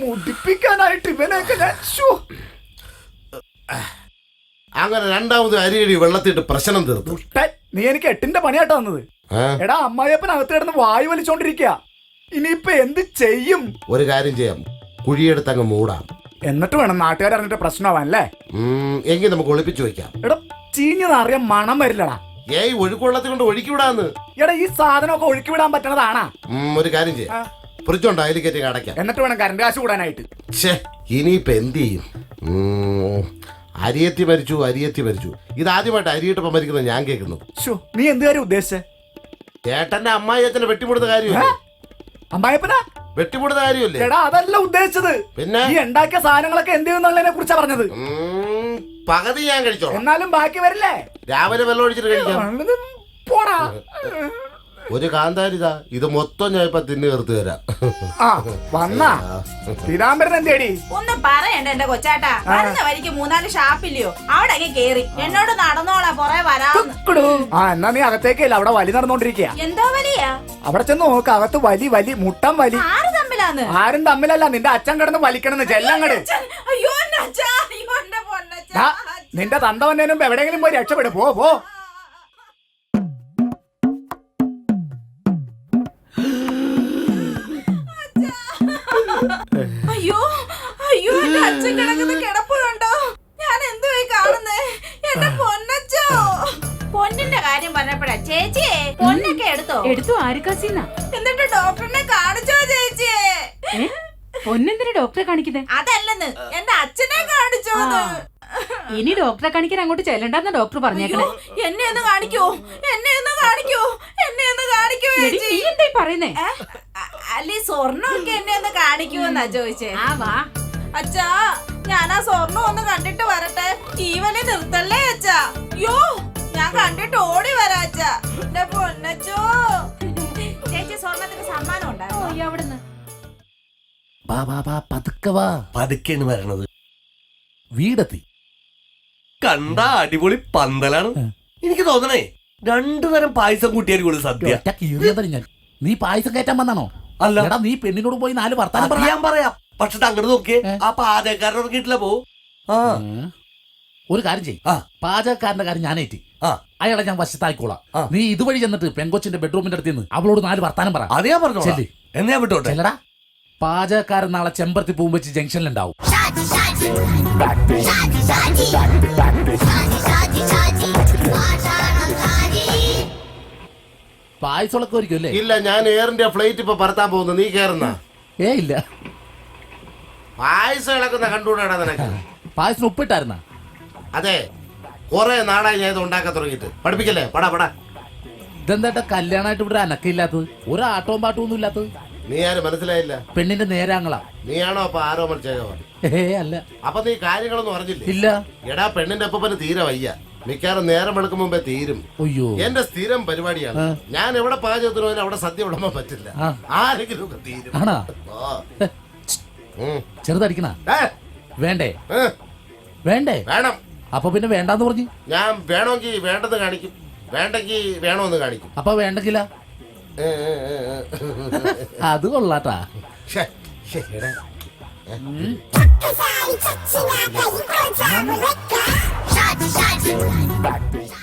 മുടിപ്പിക്കാനായിട്ട് ഇവനൊക്കെ അങ്ങനെ രണ്ടാമത് അരിയടി വെള്ളത്തിട്ട് പ്രശ്നം തീർത്തു. നീ എനിക്ക് 8ന്റെ പണിയാട്ടോ വന്നത്. എടാ അമ്മായിയപ്പൻ അകത്ത് കിടന്ന് വായു വലിച്ചോണ്ടിരിക്കുക. ഇനിയിപ്പൊ എന്ത് ചെയ്യും? ഒരു കാര്യം ചെയ്യാം, കുഴിയെടുത്ത് അങ്ങ് മൂടാം. എന്നിട്ട് വേണം നാട്ടുകാർ അറിഞ്ഞിട്ട് പ്രശ്നമാവാനല്ലേ? എങ്കിൽ നമുക്ക് ഒളിപ്പിച്ചു വെക്കാം. എടാ ചീഞ്ഞതറിയാൻ മണം വരില്ലടാ. ഏയ് ഒഴുക്കുവെള്ളത്തിൽ കൊണ്ട് ഒഴുക്കി വിടാന്ന്. എടാ ഈ സാധനമൊക്കെ ഒഴുക്കി വിടാൻ പറ്റണതാണാ? ഒരു കാര്യം ചെയ്യാം, ഫ്രിഡ്ജുണ്ട് അതിൽ കയറ്റി അടയ്ക്കാം. എന്നിട്ട് വേണം കറണ്ട് കാശ് കൂടാനായിട്ട്. ഇനിയിപ്പൊ എന്ത് ചെയ്യും? അരിയത്തി മരിച്ചു. ഇതാദ്യമായിട്ട് അരിയിട്ടപ്പം മരിക്കുന്നത് ഞാൻ കേൾക്കുന്നു. നീ എന്ത് കാര്യം ഉദ്ദേശിച്ചേ? ചേട്ടന്റെ അമ്മായിയച്ഛനെ വെട്ടിമുടുന്ന കാര്യമല്ലേ? അമ്മായിയപ്പനാ വെട്ടിമുടുന്ന കാര്യമല്ലേ? എടാ അതല്ല ഉദ്ദേശിച്ചത്. പിന്നെ ഈ ഉണ്ടാക്കിയ സാധനങ്ങളൊക്കെ എന്ത് ചെയ്യുന്നതിനെ കുറിച്ചാ പറഞ്ഞത്. പകുതി ഞാൻ കഴിച്ചോ, എന്നാലും ബാക്കി വരില്ലേ? രാവിലെ വെള്ളം ഒഴിച്ചിട്ട് കഴിക്കാം. പോടാ. ഒരു കാന്താരിതാ, ഇത് മൊത്തം ഞാൻ ഇപ്പൊ തിന്നു തീർത്ത് തരാം. വന്നാ പീതാംബരൻ എന്തേടി? ഒന്നും പറയണ്ട എന്റെ കൊച്ചാട്ടാ. പറഞ്ഞ വരിക്ക് 3-4 ഷാപ്പില്ലയോ, അവിടെ കേറി എന്നോട് നടന്നോളാ പുറേ വരാം. എന്നാ നീ അകത്തേക്കല്ല, അവിടെ വലി നടന്നോണ്ടിരിക്കുക. എന്തോ വലിയാ? അവിടെ ചെന്ന് നോക്ക്, അകത്ത് വലി മുട്ടം വലി. ആര് തമ്മിലാന്ന്? ആരും തമ്മിലല്ല, നിന്റെ അച്ഛൻ കിടന്ന് വലിക്കണെന്ന് ചെല്ലങ്ങട്. അയ്യോ നിന്റെ തന്ത വന്നതിനും എവിടെയെങ്കിലും പോയി രക്ഷപ്പെടും. പോ. അയ്യോ എന്റെ അച്ഛൻ കിടക്കുന്ന കിടപ്പുണ്ടോ? ഞാൻ എന്തുവായി കാണുന്നേ? എന്റെ പൊന്നച്ചോ. പൊന്നിന്റെ കാര്യം പറഞ്ഞപ്പോഴാ ചേച്ചിയെ പൊന്നൊക്കെ എടുത്തു ആരിക്കാസിന്ന. എന്നിട്ട് ഡോക്ടറിനെ കാണിച്ചോ ചേച്ചിയെ? പൊന്നെന്തിനാ ഡോക്ടറെ കാണിക്കുന്നേ? അതല്ലെന്ന്, എന്റെ അച്ഛനെ കാണിച്ചോ. ഇനി ഡോക്ടറെ കാണിക്കാൻ അങ്ങോട്ട് ചെല്ലണ്ടെന്ന ഡോക്ടർ പറഞ്ഞേക്കണേ. എന്നെ ഒന്ന് കാണിക്കോ നീ എന്തായി പറയുന്നേ? അല്ലെ സ്വർണ്ണമൊക്കെ എന്നെ ഒന്ന് കാണിക്കുമെന്നാ ചോദിച്ചേ. അച്ഛാ ഞാൻ ആ സ്വർണ്ണം ഒന്ന് കണ്ടിട്ട് വരട്ടെ. ഈ വലി നിർത്തല്ലേ അച്ഛാ? യോ ഞാൻ കണ്ടിട്ട് ഓടി വരാ അച്ഛാ. എന്റെ പൊന്നച്ചോ. ചേച്ചി സ്വർണ്ണത്തിന് സമ്മാനം ഉണ്ടായിരുന്നു അവിടുന്ന്. പതുക്കെയാണ് വരണത്. വീടെത്തി. കണ്ട അടിപൊളി പന്തലാണ്. എനിക്ക് തോന്നണേ 2 തരം പായസം കൂട്ടിയായിരിക്കും സദ്യ. ഞാൻ നീ പായസം കയറ്റാൻ വന്നാണോ? അല്ല, നീ പെണ്ണിനോട് പോയി 4 വർത്താനം പറയാം. പക്ഷെ അങ്ങോട്ട് നോക്കിയേ, ആ പാചകക്കാരൻ ഇറങ്ങിയിട്ടില്ല. ഒരു കാര്യം ചെയ്, പാചകക്കാരന്റെ കാര്യം ഞാനേറ്റി. അയാളെ ഞാൻ വശത്തായിക്കോളാം. നീ ഇതുവഴി ചെന്നിട്ട് പെങ്കൊച്ചിന്റെ ബെഡ്റൂമിന്റെ അടുത്ത് നിന്ന് അവളോട് 4 വർത്താനം പറ. അത് ഞാൻ പറഞ്ഞു. എന്നാ വിട്ടോട്ടെ. ചെല്ലടാ. പാചകക്കാരൻ നാളെ ചെമ്പരത്തി പൂമ്പെച്ച് ജംഗ്ഷനിലുണ്ടാവും. പായസമൊക്കെ ഒരിക്കും അല്ലേ? ഇല്ല, ഞാൻ എയർ ഇന്ത്യ ഫ്ലൈറ്റ് ഇപ്പൊ പറത്താൻ പോകുന്നു. നീ കേറുന്ന? ഇല്ല. പായസം ഇളക്കുന്ന കണ്ടുകൂടാ നിനക്ക്? പായസം ഉപ്പിട്ടായിരുന്ന? അതെ, കൊറേ നാളായി ഞാൻ ഇത് ഉണ്ടാക്കാൻ തുടങ്ങിയിട്ട്. പഠിപ്പിക്കല്ലേ? പടാ. ഇതെന്താ കല്യാണമായിട്ട് ഇവിടെ അനക്കില്ലാത്തത്? ഒരു ആട്ടവും പാട്ടവും ഒന്നും ഇല്ലാത്തത്? നീ ആരും മനസ്സിലായില്ല. പെണ്ണിന്റെ നേരാങ്ങളാ. നീയാണോ അപ്പൊ ആരോമൽ ചെയ്തോ? അല്ല. അപ്പൊ നീ കാര്യങ്ങളൊന്നും അറിഞ്ഞില്ലേ? ഇല്ല. എടാ പെണ്ണിന്റെ അപ്പന് തീരെ വയ്യ. മിക്കാറും നേരം വെളുക്കും മുമ്പേ തീരും. അയ്യോ, എന്റെ സ്ഥിരം പരിപാടിയാണ്. ഞാൻ എവിടെ പാചകത്തിന് പോയാലും അവിടെ സദ്യ വിളമ്പാൻ പറ്റില്ല. ആരെങ്കിലും ഒക്കെ തീരും. ചെറുതടിക്കണ വേണ്ടേ? വേണം. അപ്പൊ പിന്നെ വേണ്ടാന്ന് പറഞ്ഞു. ഞാൻ വേണമെങ്കിൽ വേണ്ടെന്ന് കാണിക്കും, വേണ്ടെങ്കിൽ വേണമെന്ന് കാണിക്കും. അപ്പൊ വേണ്ടെങ്കില? അത് കൊള്ളാട്ടാ.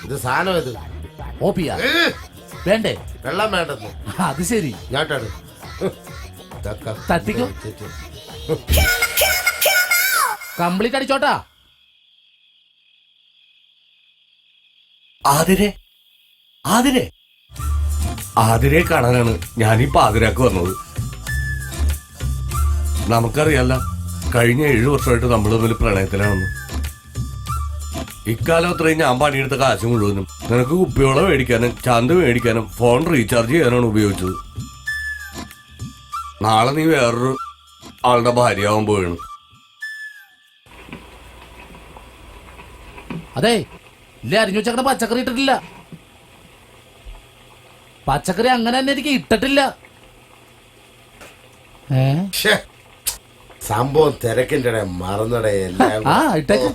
ഇത് സാധനം ഇത് ഓപ്പിയാ വേണ്ടേ? വെള്ളം വേണ്ടെന്ന്. അത് ശരി. ഞാട്ടാണ് തട്ടിക്കോ. കംപ്ലീറ്റ് അടിച്ചോട്ടാ. ആതിരെ കാണാനാണ് ഞാനിപ്പോ ആതിരാക്ക് വന്നത്. നമുക്കറിയാല്ല, കഴിഞ്ഞ 7 വർഷമായിട്ട് നമ്മൾ തമ്മിൽ പ്രണയത്തിലാണെന്ന്. ഇക്കാലം അത്രയും ഞാൻ പണിയെടുത്ത കാശ് മുഴുവനും നിനക്ക് കുപ്പിവെള്ളം മേടിക്കാനും ചന്ത മേടിക്കാനും ഫോൺ റീചാർജ് ചെയ്യാനാണ് ഉപയോഗിച്ചത്. നാളെ നീ വേറൊരു ആളുടെ ഭാര്യയാവാൻ പോവുകയാണ്. അതെ, ഇല്ല അരിഞ്ഞു വെച്ചേക്കണ പച്ചക്കറി ഇട്ടിട്ടില്ല. പച്ചക്കറി അങ്ങനെ തന്നെ എനിക്ക് ഇട്ടിട്ടില്ല. സംഭവം തിരക്കിന്റെ മറന്നടേ എല്ലാം. ഇട്ടേക്ക്.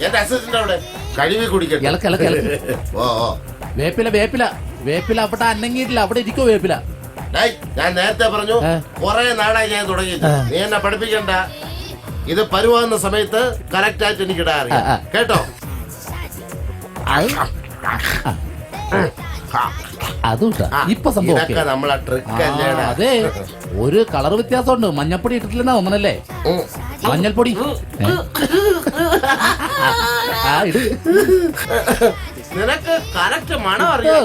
എന്റെ അസിസ്റ്റന്റ് അവിടെ കഴുകി കുടിക്കട്ടെ. ഇളക്ക് ഇളക്ക് ഇളക്ക്. ഓ ഓ വേപ്പില വേപ്പില വേപ്പില അവിടെ അനങ്ങിയിട്ടില്ല, അവിടെ ഇരിക്കോ വേപ്പില. ഡേയ്, ഞാൻ നേരത്തെ പറഞ്ഞു കുറെ നാളായി ഞാൻ തുടങ്ങിയിട്ട്. നീ എന്നെ പഠിപ്പിക്കണ്ട. ഇത് പരുവാകുന്ന സമയത്ത് കറക്റ്റ് ആയിട്ട് എനിക്ക് ഇടാൻ അറിയാം. കേട്ടോ? അതുട്ടാ ഇപ്പൊ സംഭവം ഇതൊക്കെ നമ്മളെ ട്രിക്ക് അല്ലേടാ. അതെ, ഒരു കളർ വ്യത്യാസമുണ്ട്. മഞ്ഞപ്പൊടി ഇട്ടിട്ടില്ലെന്നാ ഒന്നല്ലേ? മഞ്ഞൾപ്പൊടി ആ ഇട്. നിനക്ക് കറക്റ്റ് മണം അറിയാം.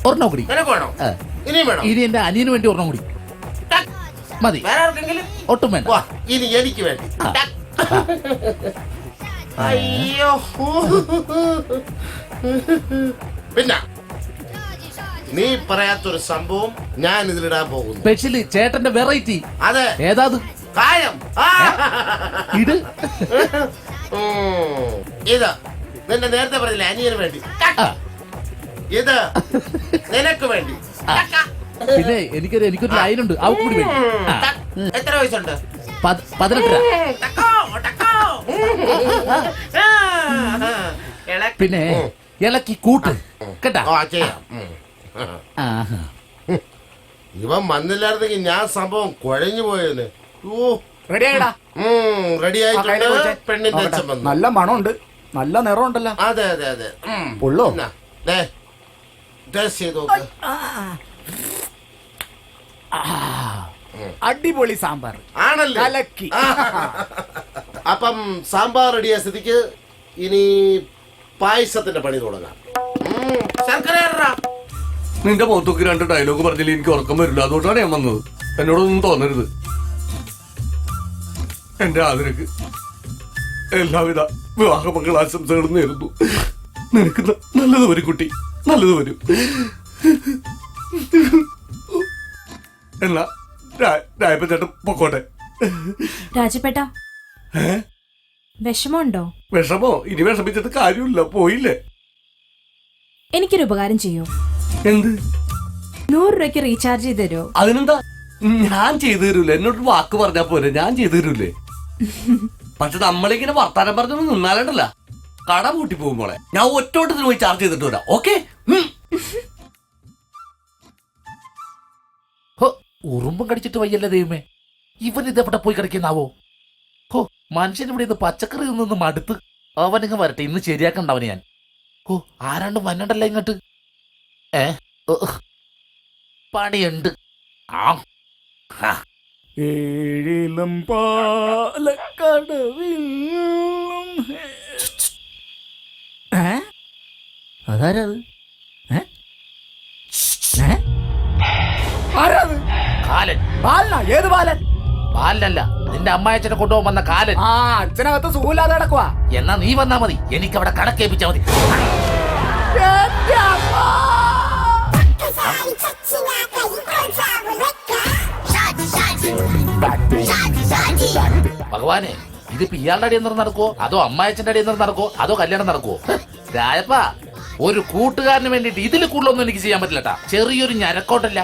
ഒരെണ്ണം കൂടി നിനക്ക് വേണോ? ഇനിയും വേണോ? ഇനി എന്റെ അനിയന് വേണ്ടി ഒരെണ്ണം കൂടി മതി. വേറെ ആർക്കെങ്കിലും? ഒട്ടും വേണ്ട. വാ, ഇനി എനിക്ക് വേണ്ടി. അയ്യോ. പിന്നെ നീ പറയാത്തൊരു സംഭവം ഞാൻ ഇതിലിടാൻ പോകുന്നു. സ്പെഷ്യല് ചേട്ടന്റെ വെറൈറ്റി. അതെ, ഏതാത്? കായം. ഇത് ഇത് നിന്റെ നേരത്തെ പറഞ്ഞില്ല അനിയന് വേണ്ടി. ആ, ഇത് നിനക്ക് വേണ്ടി. പിന്നെ എനിക്കൊരു ലൈനുണ്ട്, അവ കൂടി വേണ്ടി. ആ, എത്ര വയസ്സുണ്ട്? 18. പിന്നെ ഇളക്കി കൂട്ട് കേട്ടാ. ആഹാ. ഇവൻ വന്നില്ലായിരുന്നെങ്കിൽ ഞാൻ സംഭവം കുഴഞ്ഞു പോയേനെ. റെഡി ആയിടാ. റെഡി ആയിട്ടുണ്ട്. പെണ്ണിന്റെ അച്ഛൻ വന്നു. നല്ല മണമുണ്ട്, നല്ല നിറമുണ്ടല്ലോ. അതെ അതെ അതെ. ഉള്ളോ? ടേസ്റ്റ് ചെയ്ത് നോക്ക്. അടിപൊളി സാമ്പാർ ആണല്ലേ? കലക്കി. അപ്പം സാമ്പാർ റെഡിയായ സ്ഥിതിക്ക് ഇനി പായസത്തിന്റെ പണി തുടങ്ങാം. ശർക്കര ഇടടാ. നിന്റെ മുഖത്തൊക്കെ 2 ഡയലോഗ് പറഞ്ഞില്ല, എനിക്ക് ഉറക്കം വരില്ല. അതുകൊണ്ടാണ് ഞാൻ വന്നത്. എന്നോടൊന്നും തോന്നരുത്. എന്റെ ആദരക്ക് എല്ലാവിധ വിവാഹ മംഗളാശംസകളും നേരുന്നു. നിനക്ക് നല്ലത് വരും കുട്ടി, നല്ലത് വരും. എന്നാ രായപ്പച്ചേട്ടൻ പൊക്കോട്ടെ. രാജപേട്ട വിഷമമുണ്ടോ? വിഷമോ? ഇനി വിഷമിച്ചിട്ട് കാര്യമില്ല, പോയില്ലേ. എനിക്കൊരു ഉപകാരം ചെയ്യോ? എന്ത്? 100 രൂപയ്ക്ക് റീചാർജ് ചെയ്ത് തരുമോ? അതിനെന്താ, ഞാൻ ചെയ്തു തരൂലേ. എന്നോട് വാക്ക് പറഞ്ഞാ പോരെ, ഞാൻ ചെയ്തു തരൂലേ. പക്ഷെ നമ്മളിങ്ങനെ വർത്താനം പറഞ്ഞൊന്നും നിന്നാലണ്ടല്ല, കട പൂട്ടി പോകുമ്പോളെ ഞാൻ ഒറ്റോട്ടത്തിന് പോയി ചാർജ് ചെയ്തിട്ട് വരാം. ഓക്കെ? ഉറുമ്പും കടിച്ചിട്ട് വയ്യല്ലേ ദൈവമേ, ഇവൻ ഇതെവിടെ പോയി കിടക്കുന്നാവോ? ഹോ, മനുഷ്യൻ ഇവിടെ ഇത് പച്ചക്കറി നിന്ന് മടുത്ത്. അവനിങ്ങ് വരട്ടെ, ഇന്ന് ശരിയാക്കണ്ടവന് ഞാൻ. ഓ, ആരാണ്ട് വന്നണ്ടല്ലോ ഇങ്ങോട്ട്. പണിയുണ്ട്. ആ ഏഴിലും പാലക്കടവിലും. അതാരത്? ആരാത്? കാലൻ. ബാലനാ? ഏത് ബാലൻ? ബാലനല്ല, നിന്റെ അമ്മായച്ചനെ കൊണ്ടുപോകാൻ വന്ന കാലൻ. ആ, അച്ഛനകത്ത് സുഖമില്ലാതെ കിടക്കുവാ. എന്നാ നീ വന്നാ മതി, എനിക്ക് അവിടെ കണക്കേപ്പിച്ചാ മതി. ഭഗവാനെ, ഇതിപ്പോ ഇയാളുടെ അടിയിൽ നിന്ന് നടക്കുവോ, അതോ അമ്മായച്ചന്റെ അടിയിൽ നിന്ന് നടക്കുവോ, അതോ കല്യാണം നടക്കുവോ? രായപ്പ, ഒരു കൂട്ടുകാരന് വേണ്ടിട്ട് ഇതിൽ കൂടുതലൊന്നും എനിക്ക് ചെയ്യാൻ പറ്റില്ലട്ടാ. ചെറിയൊരു ഞരക്കോട്ടല്ല.